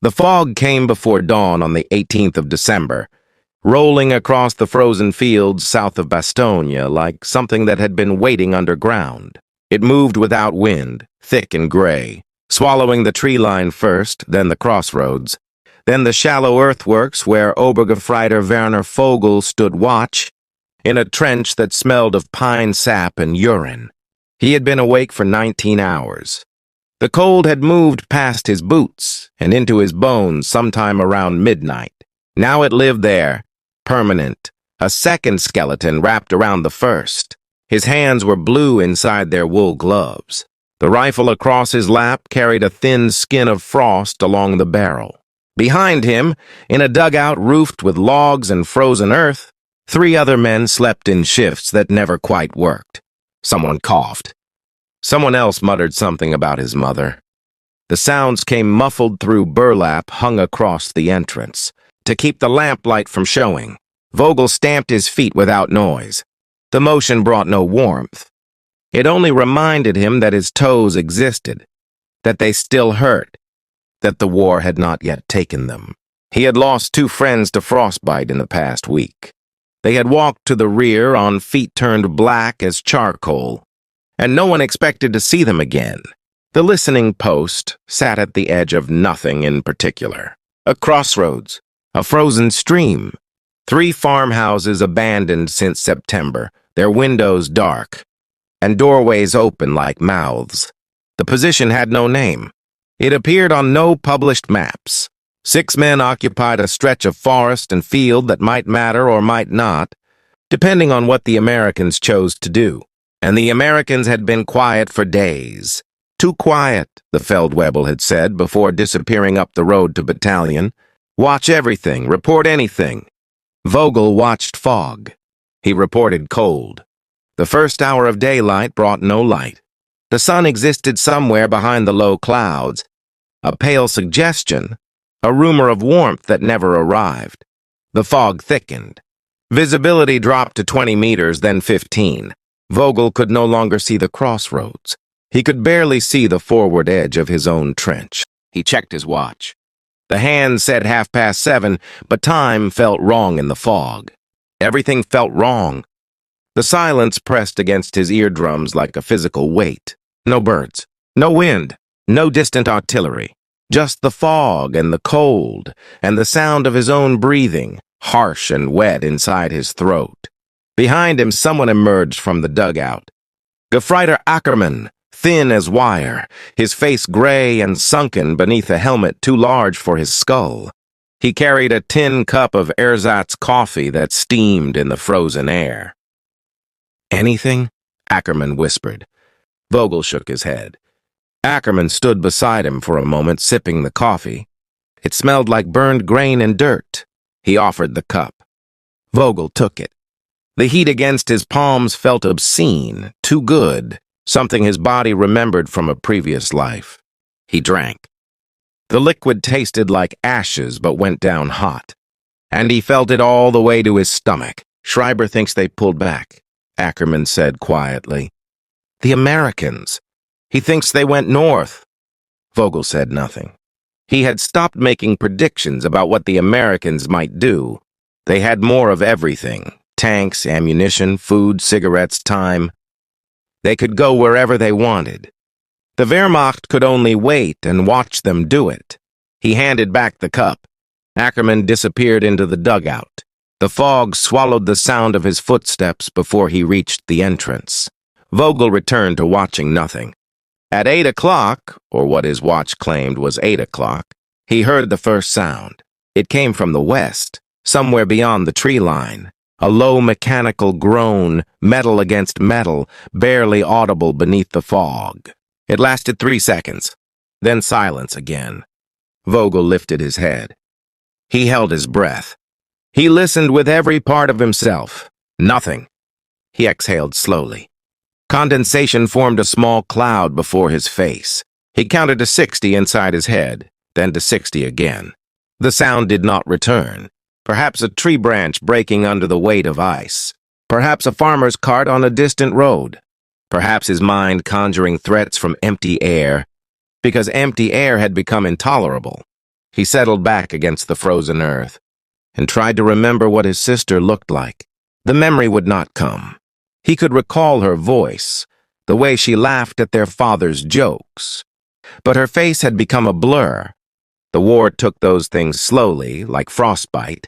The fog came before dawn on the 18th of December, rolling across the frozen fields south of Bastogne like something that had been waiting underground. It moved without wind, thick and gray, swallowing the tree line first, then the crossroads, then the shallow earthworks where Obergefreiter Werner Vogel stood watch, in a trench that smelled of pine sap and urine. He had been awake for 19 hours. The cold had moved past his boots and into his bones sometime around midnight. Now it lived there, permanent, a second skeleton wrapped around the first. His hands were blue inside their wool gloves. The rifle across his lap carried a thin skin of frost along the barrel. Behind him, in a dugout roofed with logs and frozen earth, 3 other men slept in shifts that never quite worked. Someone coughed. Someone else muttered something about his mother. The sounds came muffled through burlap hung across the entrance. To keep the lamplight from showing, Vogel stamped his feet without noise. The motion brought no warmth. It only reminded him that his toes existed, that they still hurt, that the war had not yet taken them. He had lost 2 friends to frostbite in the past week. They had walked to the rear on feet turned black as charcoal, and no one expected to see them again. The listening post sat at the edge of nothing in particular. A crossroads, a frozen stream, 3 farmhouses abandoned since September, their windows dark, and doorways open like mouths. The position had no name. It appeared on no published maps. 6 men occupied a stretch of forest and field that might matter or might not, depending on what the Americans chose to do. And the Americans had been quiet for days. Too quiet, the Feldwebel had said before disappearing up the road to battalion. Watch everything, report anything. Vogel watched fog. He reported cold. The first hour of daylight brought no light. The sun existed somewhere behind the low clouds, a pale suggestion, a rumor of warmth that never arrived. The fog thickened. Visibility dropped to 20 meters, then 15. Vogel could no longer see the crossroads. He could barely see the forward edge of his own trench. He checked his watch. The hand said 7:30, but time felt wrong in the fog. Everything felt wrong. The silence pressed against his eardrums like a physical weight. No birds, no wind, no distant artillery. Just the fog and the cold and the sound of his own breathing, harsh and wet inside his throat. Behind him, someone emerged from the dugout. Gefreiter Ackermann, thin as wire, his face gray and sunken beneath a helmet too large for his skull. He carried a tin cup of ersatz coffee that steamed in the frozen air. "Anything?" Ackermann whispered. Vogel shook his head. Ackermann stood beside him for a moment, sipping the coffee. It smelled like burned grain and dirt. He offered the cup. Vogel took it. The heat against his palms felt obscene, too good, something his body remembered from a previous life. He drank. The liquid tasted like ashes but went down hot, and he felt it all the way to his stomach. "Schreiber thinks they pulled back," Ackermann said quietly. "The Americans. He thinks they went north." Vogel said nothing. He had stopped making predictions about what the Americans might do. They had more of everything. Tanks, ammunition, food, cigarettes, time. They could go wherever they wanted. The Wehrmacht could only wait and watch them do it. He handed back the cup. Ackermann disappeared into the dugout. The fog swallowed the sound of his footsteps before he reached the entrance. Vogel returned to watching nothing. At 8 o'clock, or what his watch claimed was 8 o'clock, he heard the first sound. It came from the west, somewhere beyond the tree line. A low mechanical groan, metal against metal, barely audible beneath the fog. It lasted 3 seconds, then silence again. Vogel lifted his head. He held his breath. He listened with every part of himself. Nothing. He exhaled slowly. Condensation formed a small cloud before his face. He counted to 60 inside his head, then to 60 again. The sound did not return. Perhaps a tree branch breaking under the weight of ice. Perhaps a farmer's cart on a distant road. Perhaps his mind conjuring threats from empty air, because empty air had become intolerable. He settled back against the frozen earth and tried to remember what his sister looked like. The memory would not come. He could recall her voice, the way she laughed at their father's jokes. But her face had become a blur. The war took those things slowly, like frostbite,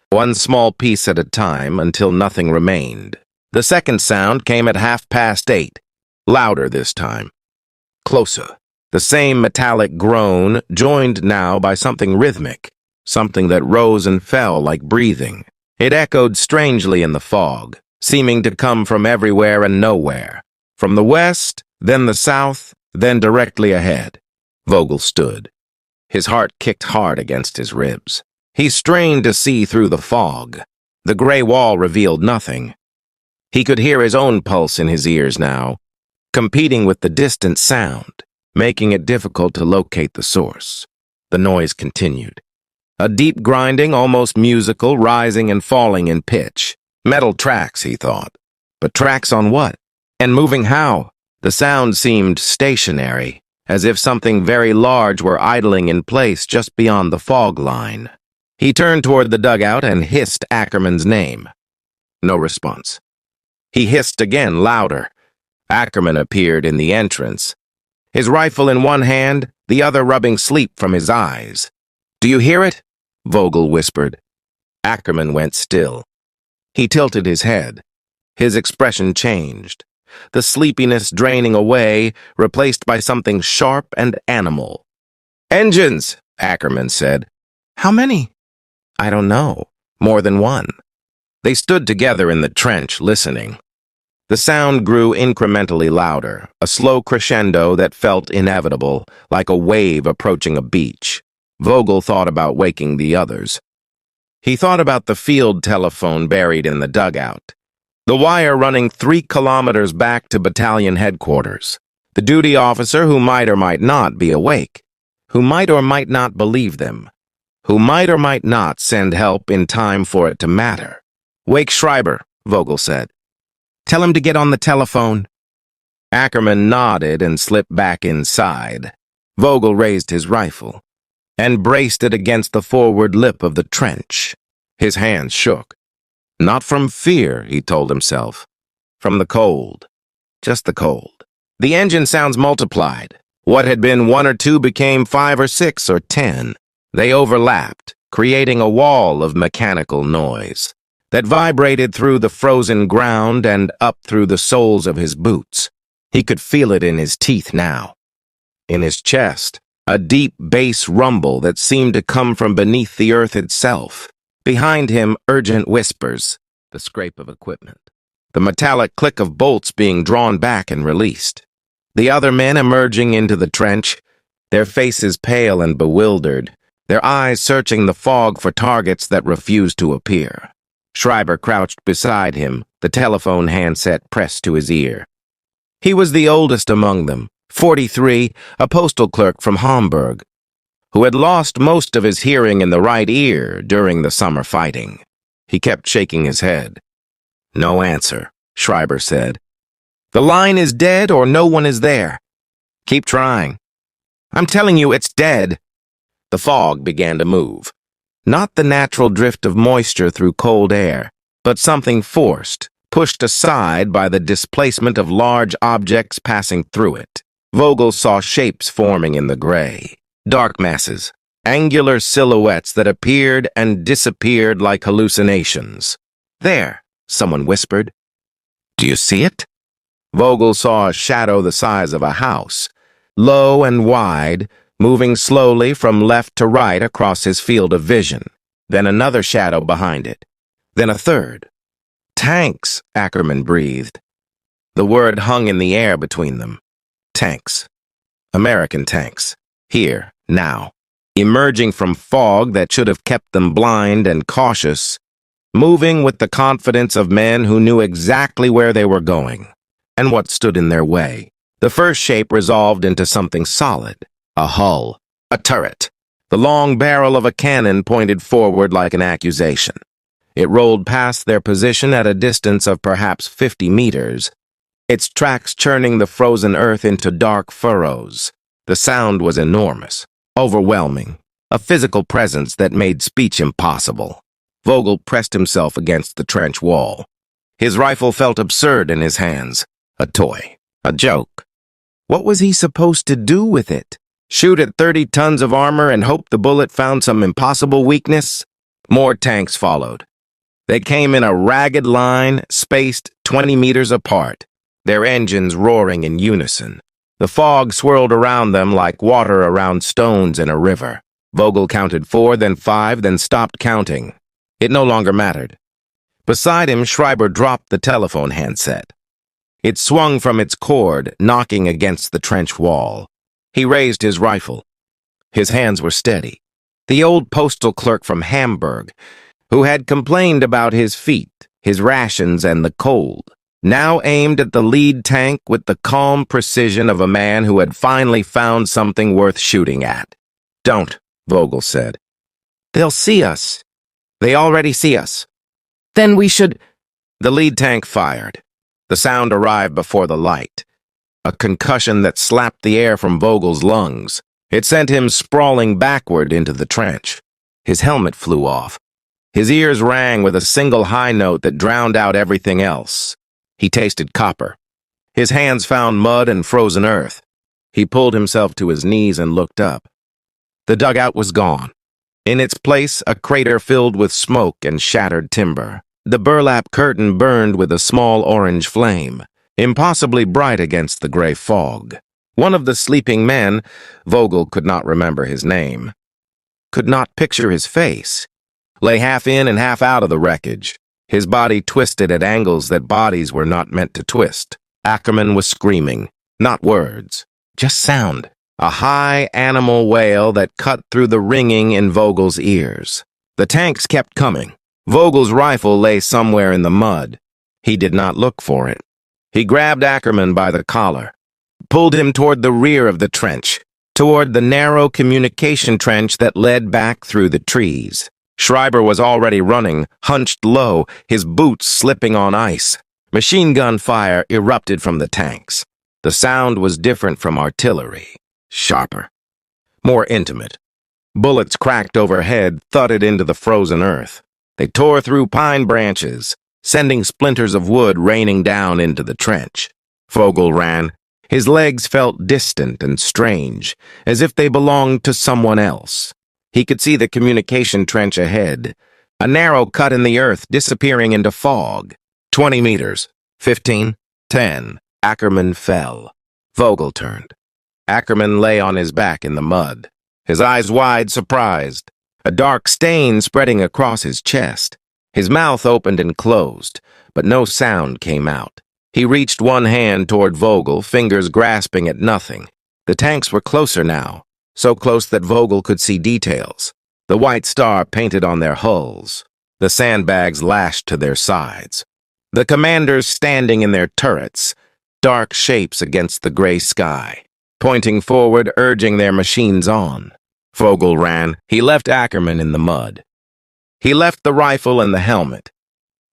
one small piece at a time until nothing remained. The second sound came at 8:30, louder this time. Closer. The same metallic groan, joined now by something rhythmic, something that rose and fell like breathing. It echoed strangely in the fog, seeming to come from everywhere and nowhere. From the west, then the south, then directly ahead. Vogel stood. His heart kicked hard against his ribs. He strained to see through the fog. The gray wall revealed nothing. He could hear his own pulse in his ears now, competing with the distant sound, making it difficult to locate the source. The noise continued. A deep grinding, almost musical, rising and falling in pitch. Metal tracks, he thought. But tracks on what? And moving how? The sound seemed stationary, as if something very large were idling in place just beyond the fog line. He turned toward the dugout and hissed Ackerman's name. No response. He hissed again, louder. Ackerman appeared in the entrance, his rifle in one hand, the other rubbing sleep from his eyes. "Do you hear it?" Vogel whispered. Ackerman went still. He tilted his head. His expression changed, the sleepiness draining away, replaced by something sharp and animal. "Engines," Ackerman said. "How many?" "I don't know. More than one." They stood together in the trench, listening. The sound grew incrementally louder, a slow crescendo that felt inevitable, like a wave approaching a beach. Vogel thought about waking the others. He thought about the field telephone buried in the dugout, the wire running 3 kilometers back to battalion headquarters, the duty officer who might or might not be awake, who might or might not believe them, who might or might not send help in time for it to matter. "Wake Schreiber," Vogel said. "Tell him to get on the telephone." Ackerman nodded and slipped back inside. Vogel raised his rifle and braced it against the forward lip of the trench. His hands shook. Not from fear, he told himself. From the cold. Just the cold. The engine sounds multiplied. What had been 1 or 2 became 5 or 6 or 10. They overlapped, creating a wall of mechanical noise that vibrated through the frozen ground and up through the soles of his boots. He could feel it in his teeth now. In his chest, a deep bass rumble that seemed to come from beneath the earth itself. Behind him, urgent whispers, the scrape of equipment, the metallic click of bolts being drawn back and released. The other men emerging into the trench, their faces pale and bewildered, their eyes searching the fog for targets that refused to appear. Schreiber crouched beside him, the telephone handset pressed to his ear. He was the oldest among them, 43, a postal clerk from Hamburg, who had lost most of his hearing in the right ear during the summer fighting. He kept shaking his head. "No answer," Schreiber said. "The line is dead or no one is there. Keep trying." "I'm telling you, it's dead." The fog began to move. Not the natural drift of moisture through cold air, but something forced, pushed aside by the displacement of large objects passing through it. Vogel saw shapes forming in the gray. Dark masses, angular silhouettes that appeared and disappeared like hallucinations. "There," someone whispered. "Do you see it?" Vogel saw a shadow the size of a house, low and wide, moving slowly from left to right across his field of vision. Then another shadow behind it. Then a third. "Tanks," Ackerman breathed. The word hung in the air between them. Tanks. American tanks. Here, now. Emerging from fog that should have kept them blind and cautious. Moving with the confidence of men who knew exactly where they were going and what stood in their way. The first shape resolved into something solid. A hull, a turret. The long barrel of a cannon pointed forward like an accusation. It rolled past their position at a distance of perhaps 50 meters, its tracks churning the frozen earth into dark furrows. The sound was enormous, overwhelming, a physical presence that made speech impossible. Vogel pressed himself against the trench wall. His rifle felt absurd in his hands. A toy. A joke. What was he supposed to do with it? Shoot at 30 tons of armor and hope the bullet found some impossible weakness? More tanks followed. They came in a ragged line, spaced 20 meters apart, their engines roaring in unison. The fog swirled around them like water around stones in a river. Vogel counted 4, then 5, then stopped counting. It no longer mattered. Beside him, Schreiber dropped the telephone handset. It swung from its cord, knocking against the trench wall. He raised his rifle. His hands were steady. The old postal clerk from Hamburg, who had complained about his feet, his rations, and the cold, now aimed at the lead tank with the calm precision of a man who had finally found something worth shooting at. "Don't," Vogel said. "They'll see us. They already see us. Then we should—" The lead tank fired. The sound arrived before the light. A concussion that slapped the air from Vogel's lungs. It sent him sprawling backward into the trench. His helmet flew off. His ears rang with a single high note that drowned out everything else. He tasted copper. His hands found mud and frozen earth. He pulled himself to his knees and looked up. The dugout was gone. In its place, a crater filled with smoke and shattered timber. The burlap curtain burned with a small orange flame, impossibly bright against the gray fog. One of the sleeping men, Vogel could not remember his name, could not picture his face, lay half in and half out of the wreckage, his body twisted at angles that bodies were not meant to twist. Ackerman was screaming, not words, just sound, a high animal wail that cut through the ringing in Vogel's ears. The tanks kept coming. Vogel's rifle lay somewhere in the mud. He did not look for it. He grabbed Ackerman by the collar, pulled him toward the rear of the trench, toward the narrow communication trench that led back through the trees. Schreiber was already running, hunched low, his boots slipping on ice. Machine gun fire erupted from the tanks. The sound was different from artillery. Sharper. More intimate. Bullets cracked overhead, thudded into the frozen earth. They tore through pine branches, sending splinters of wood raining down into the trench. Vogel ran. His legs felt distant and strange, as if they belonged to someone else. He could see the communication trench ahead, a narrow cut in the earth disappearing into fog. 20 meters. 15. 10. Ackerman fell. Vogel turned. Ackerman lay on his back in the mud, his eyes wide, surprised, a dark stain spreading across his chest. His mouth opened and closed, but no sound came out. He reached one hand toward Vogel, fingers grasping at nothing. The tanks were closer now, so close that Vogel could see details. The white star painted on their hulls, the sandbags lashed to their sides. The commanders standing in their turrets, dark shapes against the gray sky, pointing forward, urging their machines on. Vogel ran. He left Ackerman in the mud. He left the rifle and the helmet.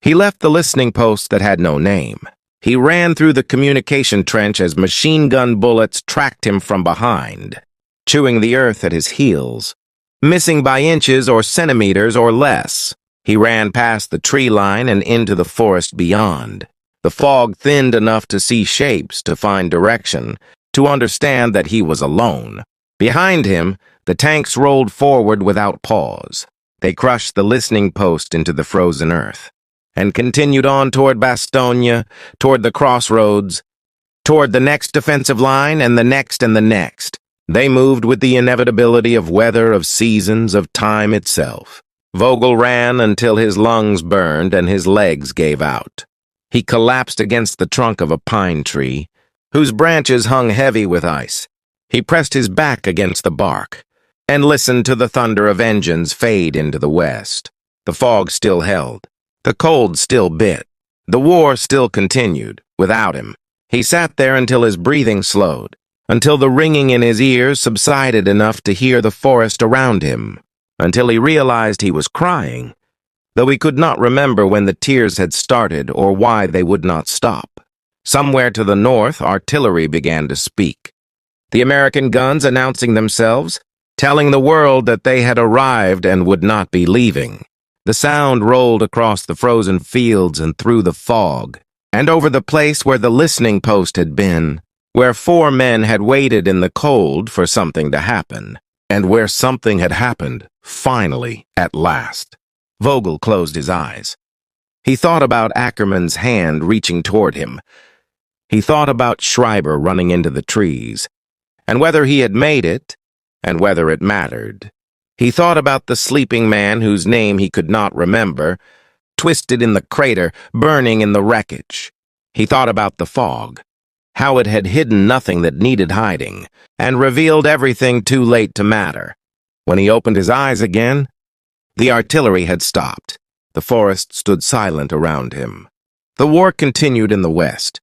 He left the listening post that had no name. He ran through the communication trench as machine gun bullets tracked him from behind, chewing the earth at his heels, missing by inches or centimeters or less. He ran past the tree line and into the forest beyond. The fog thinned enough to see shapes, to find direction, to understand that he was alone. Behind him, the tanks rolled forward without pause. They crushed the listening post into the frozen earth and continued on toward Bastogne, toward the crossroads, toward the next defensive line and the next and the next. They moved with the inevitability of weather, of seasons, of time itself. Vogel ran until his lungs burned and his legs gave out. He collapsed against the trunk of a pine tree, whose branches hung heavy with ice. He pressed his back against the bark and listened to the thunder of engines fade into the west. The fog still held. The cold still bit. The war still continued, without him. He sat there until his breathing slowed, until the ringing in his ears subsided enough to hear the forest around him, until he realized he was crying, though he could not remember when the tears had started or why they would not stop. Somewhere to the north, artillery began to speak. The American guns announcing themselves, telling the world that they had arrived and would not be leaving. The sound rolled across the frozen fields and through the fog, and over the place where the listening post had been, where 4 men had waited in the cold for something to happen, and where something had happened, finally, at last. Vogel closed his eyes. He thought about Ackerman's hand reaching toward him. He thought about Schreiber running into the trees, and whether he had made it, and whether it mattered. He thought about the sleeping man whose name he could not remember, twisted in the crater, burning in the wreckage. He thought about the fog, how it had hidden nothing that needed hiding, and revealed everything too late to matter. When he opened his eyes again, the artillery had stopped. The forest stood silent around him. The war continued in the west.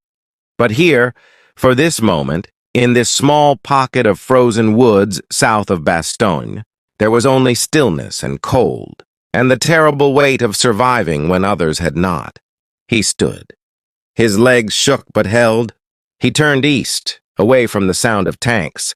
But here, for this moment, in this small pocket of frozen woods south of Bastogne, there was only stillness and cold, and the terrible weight of surviving when others had not. He stood. His legs shook but held. He turned east, away from the sound of tanks,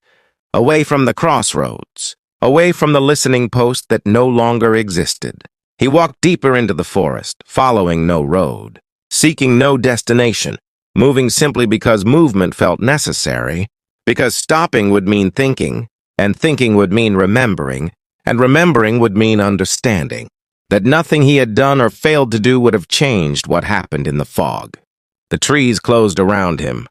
away from the crossroads, away from the listening post that no longer existed. He walked deeper into the forest, following no road, seeking no destination, moving simply because movement felt necessary, because stopping would mean thinking, and thinking would mean remembering, and remembering would mean understanding, that nothing he had done or failed to do would have changed what happened in the fog. The trees closed around him.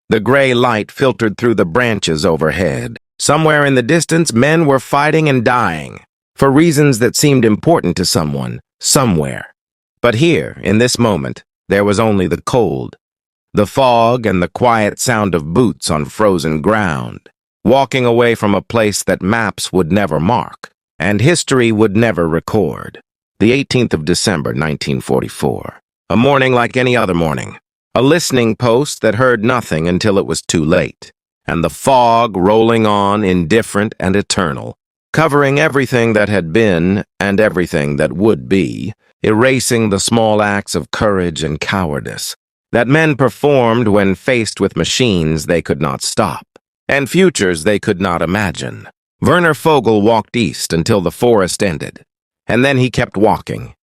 The gray light filtered through the branches overhead. Somewhere in the distance, men were fighting and dying, for reasons that seemed important to someone, somewhere. But here, in this moment, there was only the cold, the fog, and the quiet sound of boots on frozen ground, walking away from a place that maps would never mark, and history would never record. The 18th of December, 1944. A morning like any other morning. A listening post that heard nothing until it was too late, and the fog rolling on, indifferent and eternal, covering everything that had been and everything that would be, erasing the small acts of courage and cowardice that men performed when faced with machines they could not stop, and futures they could not imagine. Werner Vogel walked east until the forest ended, and then he kept walking,